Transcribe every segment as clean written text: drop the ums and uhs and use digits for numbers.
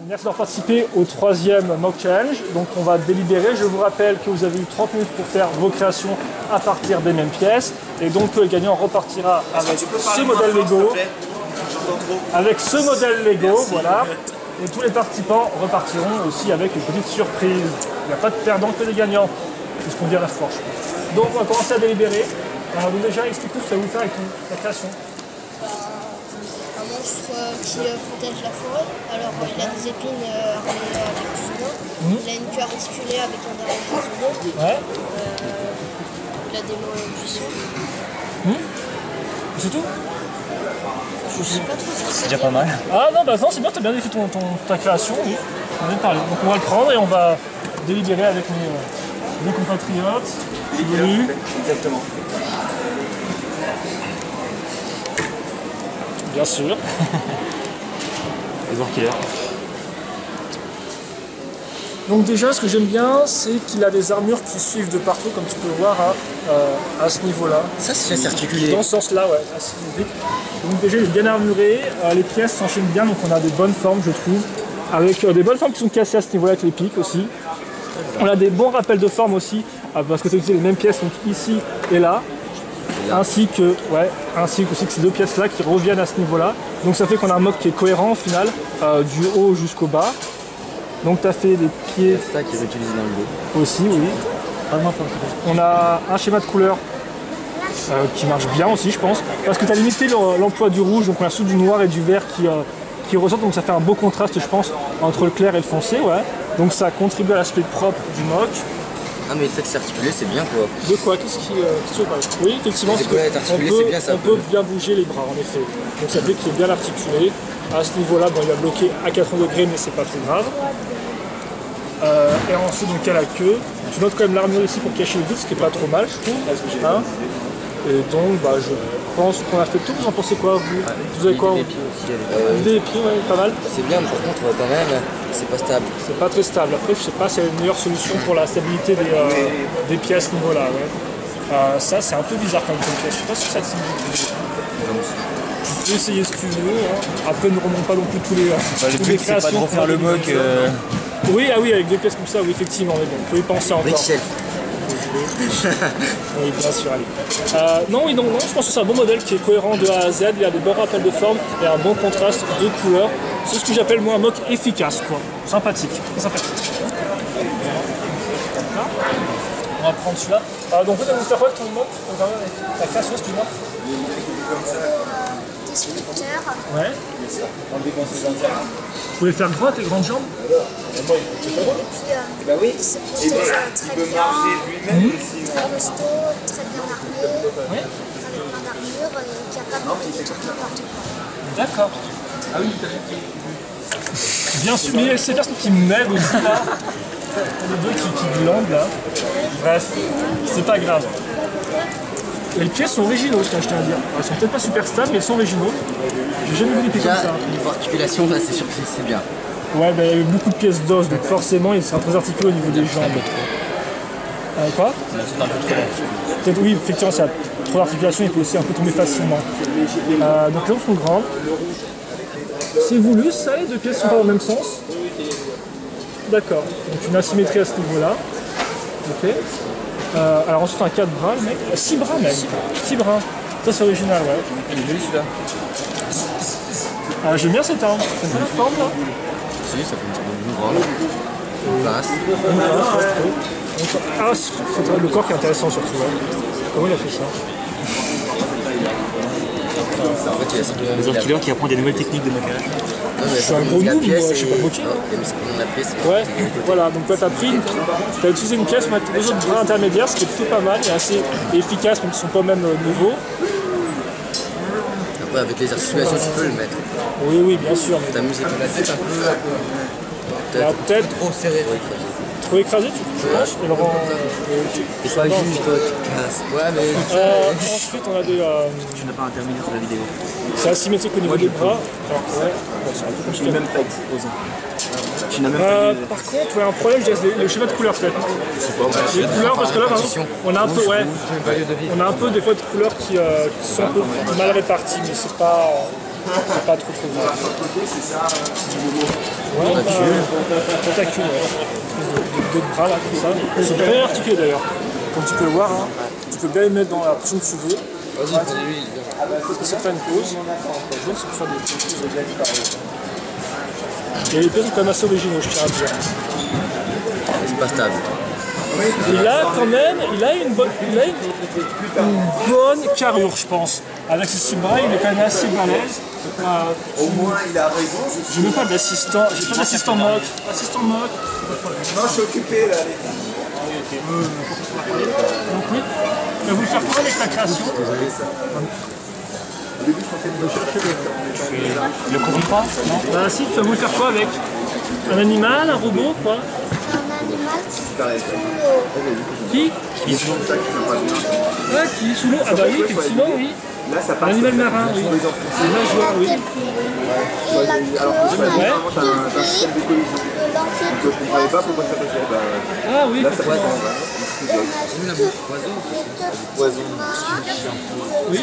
Merci d'avoir participé au 3e mock challenge. Donc on va délibérer. Je vous rappelle que vous avez eu 30 minutes pour faire vos créations à partir des mêmes pièces. Et donc le gagnant repartira avec ce modèle Lego. Avec ce modèle Lego, voilà. Et tous les participants repartiront aussi avec une petite surprise. Il n'y a pas de perdant que des gagnants. C'est ce qu'on dirait fort, je pense. Donc on va commencer à délibérer. Alors donc déjà, explique-nous ce que vous faire avec ta création. Un monstre qui protège la forêt. Alors il a des épines avec du nom. Il a une queue articulée avec un derrière des oiseaux. Ouais. Il a des mots puissants. C'est tout? Je sais pas trop ce que C'est déjà pas mal. Ah non, bah non, c'est bien, t'as bien décrit ta création, oui. On vient de parler. Donc on va le prendre et on va délibérer avec mes compatriotes. Exactement. Bien sûr. Edward Killer. Donc déjà, ce que j'aime bien, c'est qu'il a des armures qui suivent de partout, comme tu peux le voir à ce niveau-là. Ça, c'est assez articulé. Dans ce sens-là, ouais, assez symétrique. Donc déjà, il est bien armuré, les pièces s'enchaînent bien, donc on a des bonnes formes, je trouve. Avec des bonnes formes qui sont cassées à ce niveau-là avec les pics aussi. On a des bons rappels de forme aussi, parce que tu utilises les mêmes pièces, donc ici et là. Ainsi que aussi que ces deux pièces-là qui reviennent à ce niveau-là. Donc ça fait qu'on a un mock qui est cohérent au final, du haut jusqu'au bas. Donc tu as fait des pieds. C'est ça qui est utilisé dans le dos. Aussi, oui. On a un schéma de couleur qui marche bien aussi, je pense. Parce que tu as limité l'emploi du rouge, donc on a surtout du noir et du vert qui ressortent. Donc ça fait un beau contraste, je pense, entre le clair et le foncé. Ouais. Donc ça contribue à l'aspect propre du mock. Ah mais le fait que c'est articulé, c'est bien quoi. De quoi? Qu'est-ce qui veut parler? Oui, effectivement, on peut bien bouger les bras, en effet. Donc ça fait qu'il est bien articulé. À ce niveau-là, bon, il va bloquer à 80 degrés, mais c'est pas trop grave. Et ensuite, donc, il y a la queue. Je note quand même l'armure ici pour cacher le vide, ce qui est pas trop mal, je trouve. Hein, et donc, bah, je pense qu'on a fait tout. Vous en pensez quoi, vous? Vous avez quoi? Les pieds aussi. Des pieds, ouais, pas mal. C'est bien, mais par contre, quand même, c'est pas stable. C'est pas très stable. Après, je sais pas si c'est la meilleure solution pour la stabilité des pièces à ce niveau-là. Ouais. Ça, c'est un peu bizarre comme pièce. Je sais pas si ça te signifie. Tu peux essayer si tu veux. Hein. Après, ne remonte pas non plus tous les Le but, c'est pas de refaire le mock. Oui, ah oui, avec des pièces comme ça, oui, effectivement. Mais bon, faut y penser encore. Rachel. Oui, bien sûr, allez. Non, je pense que c'est un bon modèle qui est cohérent de A à Z. Il y a des bons rappels de forme et un bon contraste de couleurs. C'est ce que j'appelle moi un mock efficace, quoi. Sympathique, très sympathique. On va prendre celui-là. Donc, vous allez vous faire quoi avec ton mock? Ta création, excuse-moi. Des sculpteurs. Ouais. Vous pouvez faire droite et grandes jambes? Et puis il se protège très bien. Très costaud, très bien armé. Oui. Avec plein d'armure et capable de détruire n'importe quoi. D'accord. Ah oui, bien sûr, mais c'est personne qui m'aide aussi là. Les deux qui glandent là. Bref, c'est pas grave. Les pièces sont originaux, je tiens à dire. Elles sont peut-être pas super stables, mais elles sont originaux. J'ai jamais vu des pieds comme ça. Niveau articulation, là, c'est sûr que c'est bien. Ouais, bah, il y a eu beaucoup de pièces d'os, donc forcément, il sera très articulé au niveau des jambes. Quoi? C'est un peu trop. Peut-être, oui, effectivement, ça a trop d'articulation, il peut aussi un peu tomber facilement. Donc les autres sont grandes. C'est voulu, ça, les deux pièces sont pas dans le même sens. D'accord, donc une asymétrie à ce niveau-là. Ok. Alors ensuite un 4 bras, le mec. 6 bras même. 6 bras. Ça c'est original, ouais. Il est joli celui-là. J'aime bien cette arme. C'est bien la forme là. Si, ça fait une grande. Une basse. C'est le corps qui est intéressant surtout. Ouais. Comment il a fait ça? En fait, il y a simplement Les killer qui apprend des nouvelles techniques de maquillage. Je suis un gros noob, moi, je sais pas bloquer. Ouais, voilà, donc toi t'as utilisé une pièce, mais deux autres bras intermédiaires, ce qui est plutôt pas mal et assez efficace, même s'ils sont pas au même niveau. Après, avec les articulations, tu peux le mettre. Oui, bien sûr. Ta musique, la tête un peu. La tête trop serrée. Trop écrasée, tu penses? Et le rend. C'est pas juste, toi, tu casses. Ouais, mais. Ensuite, on a des. Tu n'as pas intervenu sur la vidéo. C'est asymétrique au niveau des bras. Alors, ouais, c'est un peu compliqué. Même pas exposant. Tu n'as même pas dit... Par contre, ouais, un problème, je dirais, c'est le schéma de couleurs peut-être. Les couleurs, parce que là, par exemple, on a un peu, ouais, on a un peu des fois de couleurs qui sont un peu mal réparties, mais c'est pas trop grave. Ouais, tentacule, ouais. Deux bras là, comme ça. C'est très articulé d'ailleurs. Comme tu peux le voir, hein, tu peux bien les mettre dans la position que tu veux. Vas-y, dis-lui. C'est de faire une pause. Je c'est pour faire des petites choses. Et les pièces sont quand même assez originaux, je tiens à dire. C'est pas stable. Il a quand même, il a une bonne carrure, je pense. Avec ses six bras, il est quand même assez balèze. Au moins, il a raison. Je n'ai pas d'assistant, j'ai pas d'assistant mock. Assistant mock. Non, je suis occupé là. Donc oui, tu vas vous faire quoi avec ta création? Le contrat? Non. Bah si, tu vas vous faire quoi avec? Un animal, un robot, quoi? Un animal sous l'eau. Qui? Qui sont ça qui fait pas bien. Ah, qui est sous l'eau? Ah bah oui, effectivement, oui. Là, ça Un passe. animal marin, oui. C'est nageoire, oui. Et la Alors, queue, Ouais. t'as un système de collision. de lancer Je ne comprenais pas pourquoi ça passait. Bah, Ah oui, là, ça effectivement. Poison. Oui.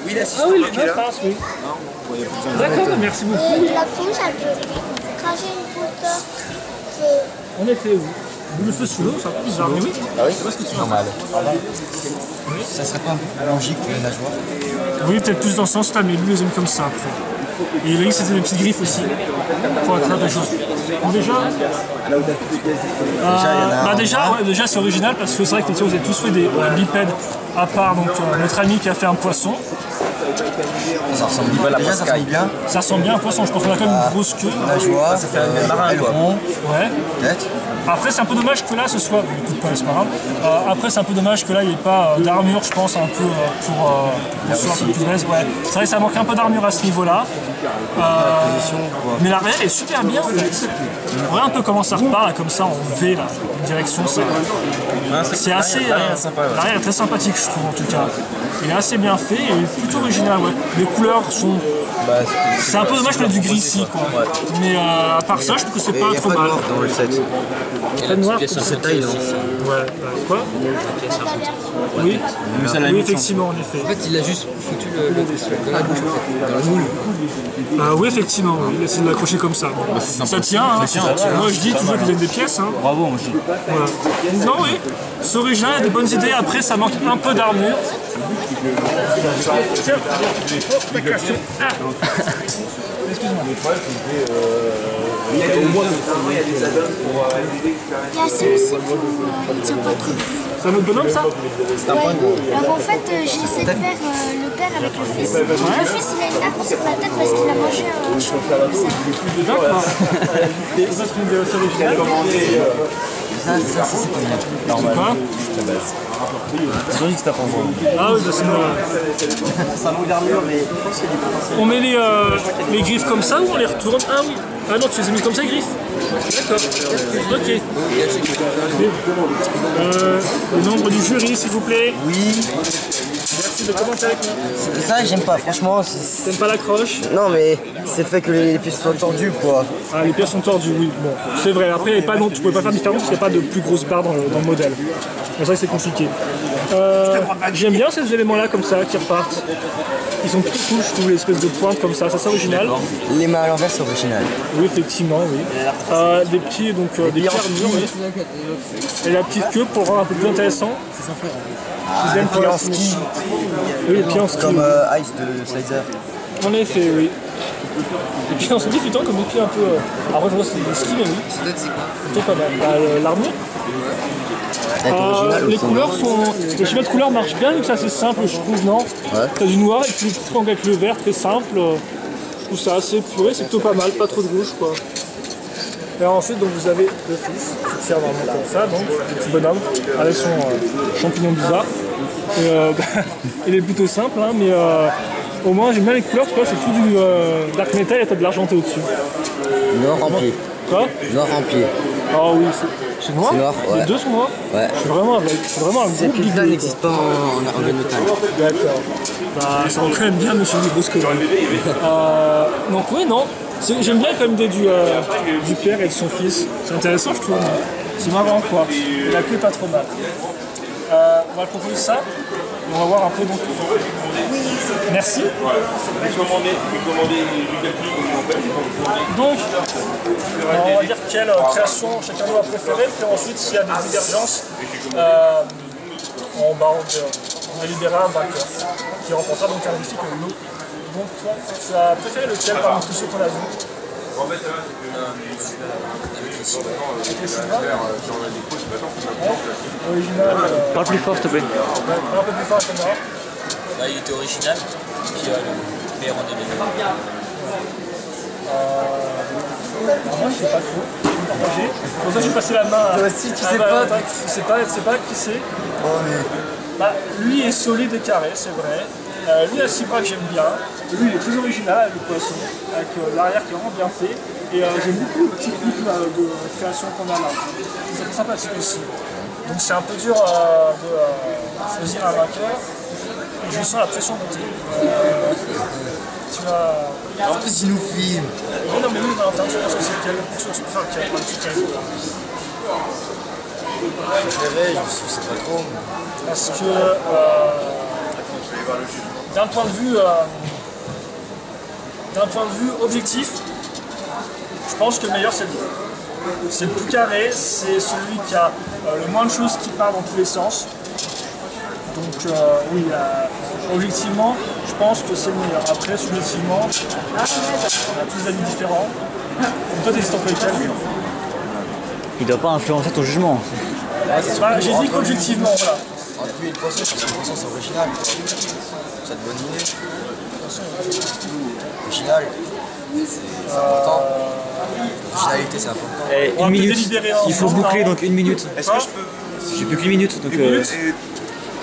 Oui, la Ah oui, le passe, oui. D'accord, merci beaucoup. Et la plonge, elle peut cracher une hauteur que... En effet, oui. Le feu sous l'eau, c'est un peu bizarre, mais oui. Ah oui, c'est normal. Ça serait pas un peu plus logique que la nageoire? Oui, peut-être plus dans ce sens-là, mais lui, les aime comme ça après. Et il a dit que c'était des petites griffes aussi, pour attraper des choses. Donc déjà, déjà c'est original parce que c'est vrai qu'effectivement vous avez tous fait des bipèdes à part donc notre ami qui a fait un poisson. Ça ressemble bien à la Déjà, ça ressemble bien. Ça ressemble bien à un poisson, je pense qu'on a quand même une grosse queue. Nageoire, ça fait un marin, aileron, Ouais. peut-être. Après c'est un peu dommage que là ce soit. Écoute pas, c'est pas grave. Après c'est un peu dommage que là il n'y ait pas d'armure, je pense, un peu pour soit un peu plus balèze. Ouais. C'est vrai que ça manque un peu d'armure à ce niveau-là. Mais l'arrière est super bien en fait. On voit un peu comment ça repart là, comme ça en V là, en direction ça. C'est assez. L'arrière est très sympathique je trouve en tout cas. Il est assez bien fait et plutôt original ouais. Les couleurs sont. C'est un peu dommage qu'il y ait du gris ici quoi. Mais à part ça je trouve que c'est pas trop mal. Dans le set. Pas de noir. Sur cette taille, non? Ouais, quoi? Oui, oui, effectivement, en effet. En fait, il a juste foutu dans la bouche, en fait, dans le moule. Oui, effectivement, il a essayé de l'accrocher comme ça. Ça tient, hein. Moi je dis toujours qu'ils donnent des pièces. Hein. Bravo, moi je dis. Voilà. Non, oui, c'est original, il y a des bonnes idées. Après, ça manque un peu d'armure. Tiens, oh, t'as cassé. Ah. Excuse-moi. il y a des add-ons pour aider Il y a celui-ci pour... il tient pas trop. C'est un autre bonhomme ça? Ouais. Alors en fait, j'essaie de faire le père avec le fils. Le fils, il a une arme sur la tête parce qu'il a mangé un champignon comme ça. D'accord. C'est peut-être une idée assez originale. Ça, c'est pas bien. C'est quoi? C'est logique que t'as pas entendu. Ah oui, bah c'est on met les griffes comme ça ou on les retourne? Ah oui. Ah non, tu les as mis comme ça les griffes? D'accord. Ok. Le nombre du jury, s'il vous plaît. Oui. Merci de commenter avec moi. Ça, j'aime pas, franchement. T'aimes pas l'accroche? Non, mais c'est le fait que les pièces soient tordues, quoi. Ah, les pièces sont tordues, oui. Bon, c'est vrai. Après, il y avait pas, non, tu pouvais pas faire différent parce qu'il n'y a pas de plus grosse barre dans le modèle. C'est vrai que c'est compliqué. J'aime bien ces éléments-là comme ça qui repartent. Ils sont plutôt cool, je trouve, l'espèce de pointe comme ça. Ça, c'est original. Les mains à l'envers, c'est original. Oui, effectivement, oui. Des petits, donc des pierres dures, oui. Et la petite queue pour rendre un peu plus intéressant. Les pieds en ski. Oui, les pieds en ski. Comme Ice de Slider. En effet, oui. Les pieds en ski, plutôt comme des pieds un peu. Après, je vois c'est des skis, mais oui. Plutôt pas mal. L'armure. Les couleurs sont. Le schéma de couleurs marche bien, vu que c'est assez simple, je trouve, non? Ouais. T'as du noir et puis le petit triangle avec le vert, très simple. Je trouve ça assez puré, c'est plutôt pas mal, pas trop de rouge, quoi. Et ensuite, donc, vous avez le fils qui tient vraiment comme ça, donc, le petit bonhomme, avec son champignon bizarre. Et, il est plutôt simple, hein, mais au moins j'aime bien les couleurs, tu vois, c'est tout du dark metal et t'as de l'argenté au-dessus. Noir en pied. Quoi? Noir en pied. Ah oui, c'est noir? C'est noir, ouais. Les deux sont noirs? Ouais. Je suis vraiment un Ces gros pièces-là bidou, n'existent pas en métal. D'accord. Bah, ça rend quand même bien Monsieur Nibrosco. Donc oui, non, J'aime bien comme l'idée du père et de son fils. C'est intéressant, je trouve. C'est marrant, quoi. La queue pas trop mal. On va proposer ça. Et on va voir un peu donc. Merci. Donc, on va dire quelle création chacun doit préférer. Puis ensuite, s'il y a des divergences, on délibérera un vainqueur qui remportera donc un défi comme l'autre. Donc toi, tu as préféré lequel parmi tous ceux qu'on a vus? Avec les Silva. Original. Parle plus fort, s'il te plaît. Un peu plus fort à la caméra. Là, il était original, puis le meilleur en DVD. Moi, je sais pas trop. Je vais me partager. Pour ça, je vais passer la main à. Toi aussi, tu sais pas. Tu sais pas qui c'est. Bah, lui est solide et carré, c'est vrai. Lui, a Sibra que j'aime bien. Lui, il est très original, le poisson, avec l'arrière qui est vraiment bien fait. Et j'aime beaucoup le petit clip de création qu'on a là. C'est très sympathique aussi. Donc c'est un peu dur de choisir un vainqueur. Et je sens la pression monter. Tu vas... En plus, il nous filme. Oui, non, mais oui, Valentin, je pense que c'est lequel. Enfin, lequel. Préféré, je sais pas trop. Parce que d'un point de vue objectif, je pense que le meilleur c'est lui. C'est le plus carré, c'est celui qui a le moins de choses qui partent dans tous les sens. Donc oui, objectivement, je pense que c'est le meilleur. Après, subjectivement, on a tous des avis différents. Donc toi, t'hésites entre lesquels? Il doit pas influencer ton jugement. Bah, j'ai dit qu'objectivement, voilà. Entre lui et le poisson, parce que le poisson c'est original. Ça te donne une idée. Original, c'est important. L'originalité, c'est important. Eh, On va une minute. délibérer Il faut ensemble, boucler, hein. donc une minute. Est-ce que je peux J'ai plus qu'une minute, donc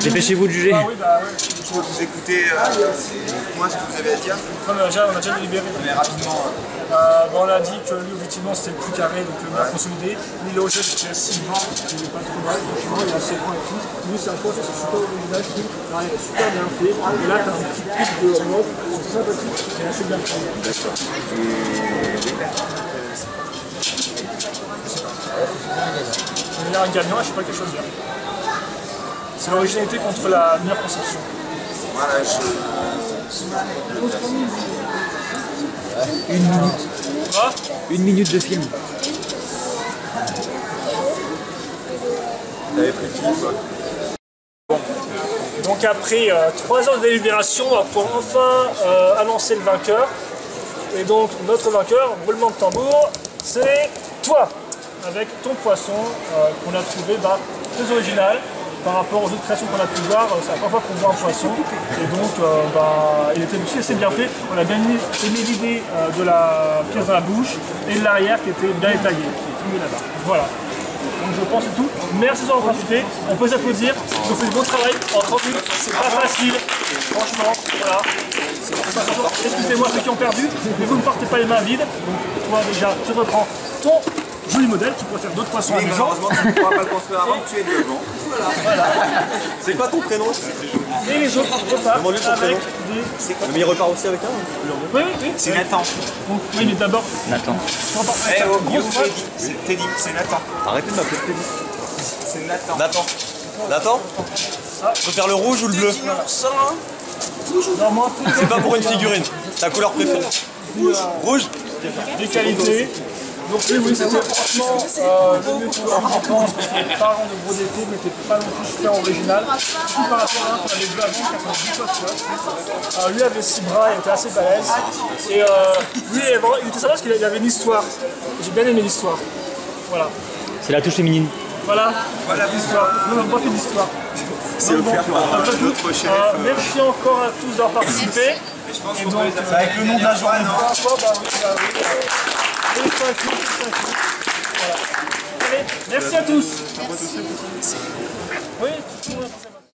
dépêchez-vous de juger. Ah oui, bah oui. vous écouter moi ce que vous avez à dire? On a déjà délibéré. Mais rapidement. Bon, on a dit que lui, objectivement, c'était le plus carré, donc le meilleur consolidé. Lui, le Roger, c'était 6 bancs, il n'est pas trop mal. Franchement, il a 7 points et tout. Lui, c'est un poisson, c'est super original, je trouve. L'arrière est super bien fait. Et là, tu as un petit clip de mode, c'est très sympathique, et assez bien fait. Il y a un gagnant, je sais pas quelque chose bien. C'est l'originalité contre la meilleure conception. Voilà, Une minute. Ah, Une minute de film. t'avais pris qui, quoi? donc après 3 ans de délibération, on va pouvoir enfin annoncer le vainqueur. Et donc notre vainqueur, roulement de tambour, c'est toi, avec ton poisson qu'on a trouvé très original par rapport aux autres créations qu'on a pu voir. C'est la première fois qu'on voit un poisson. Et donc il était aussi assez bien fait. On a bien aimé l'idée de la pièce dans la bouche et de l'arrière qui était bien étayé. Voilà. Donc je pense que c'est tout. Merci d'avoir participé. On peut s'applaudir. Vous faites du bon travail en 30 minutes. C'est pas facile. Franchement, voilà. Excusez-moi ceux qui ont perdu, mais vous ne partez pas les mains vides. Donc toi déjà, tu reprends ton joli modèle. Tu peux faire d'autres poissons à la maison. Malheureusement, tu ne pourras pas le construire avant que tu es devant. Voilà. C'est quoi ton prénom? Et les autres repartent Demande-lui son avec prénom. des... Mais il repart aussi avec un? Oui. C'est Nathan. Donc, oui, mais d'abord, Nathan. tu repars avec Eh ta oh, grosse yo, boîte. c'est Teddy, c'est Nathan. Arrêtez de m'appeler Teddy. C'est Nathan. Nathan. Nathan Tu préfères le rouge ou le bleu? Non, moi, C'est pas pour une figurine. Ta couleur préférée? Rouge. des qualités. Donc oui, c'était franchement le mieux pour moi, je pense, parce que pas vraiment de gros défauts, mais c'était pas non plus super original. Tout par rapport à un qu'on avait vu avant, 90 fois, lui avait 6 bras, il était assez balèze. Et lui, il était sympa parce qu'il avait une histoire. J'ai bien aimé l'histoire. Voilà. C'est la touche féminine. Voilà l'histoire. Nous, on n'a pas fait d'histoire. C'est offert par notre chef. Merci encore à tous d'avoir participé. Je pense Et qu'on donc, peut les avec le nom de la journée. Et 5 Voilà. Allez, merci à tous. Oui, tout le monde.